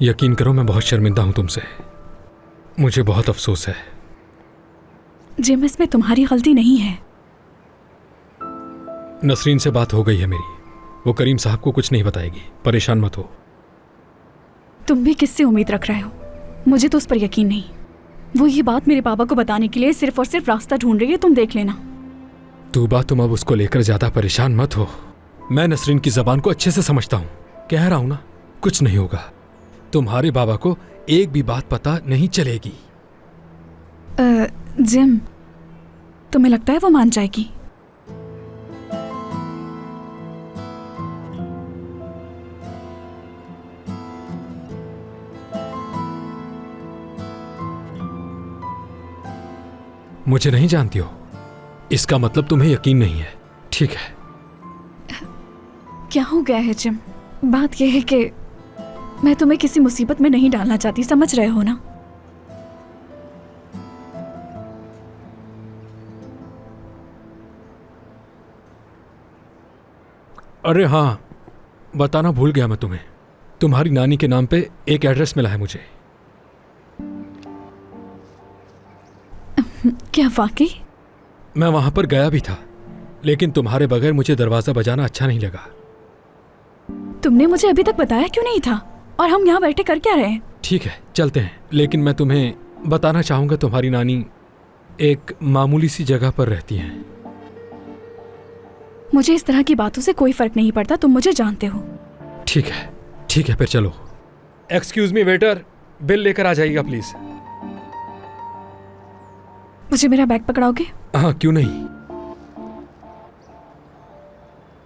यकीन करो मैं बहुत शर्मिंदा हूं तुमसे। मुझे बहुत अफसोस है। जिम, इसमें तुम्हारी गलती नहीं है। नसरीन से बात हो गई है मेरी, वो करीम साहब को कुछ नहीं बताएगी, परेशान मत हो। तुम भी किससे उम्मीद रख रहे हो? मुझे तो उस पर यकीन नहीं। वो ये बात मेरे पापा को बताने के लिए सिर्फ और सिर्फ रास्ता ढूंढ रही है, तुम देख लेना। तूबा, तुम अब उसको लेकर ज्यादा परेशान मत हो। मैं नसरीन की जबान को अच्छे से समझता हूं, कह रहा हूं ना, कुछ नहीं होगा। तुम्हारे बाबा को एक भी बात पता नहीं चलेगी। जिम, तुम्हें लगता है वो मान जाएगी? मुझे नहीं जानती हो, इसका मतलब तुम्हें यकीन नहीं है, ठीक है? क्या हो गया है जिम? बात यह है कि मैं तुम्हें किसी मुसीबत में नहीं डालना चाहती, समझ रहे हो ना? अरे हाँ, बताना भूल गया मैं तुम्हें। तुम्हारी नानी के नाम पे एक एड्रेस मिला है मुझे। क्या वाकई? मैं वहां पर गया भी था, लेकिन तुम्हारे बगैर मुझे दरवाजा बजाना अच्छा नहीं लगा। तुमने मुझे अभी तक बताया क्यों नहीं था? और हम यहाँ बैठे कर क्या रहे हैं? ठीक है, चलते हैं, लेकिन मैं तुम्हें बताना चाहूंगा तुम्हारी नानी एक मामूली सी जगह पर रहती हैं। मुझे इस तरह की बातों से कोई फर्क नहीं पड़ता, तुम मुझे जानते हो। ठीक है, ठीक है, फिर चलो। एक्सक्यूज मी वेटर, बिल लेकर आ जाइएगा प्लीज। मुझे मेरा बैग पकड़ाओगे? हाँ, क्यों नहीं।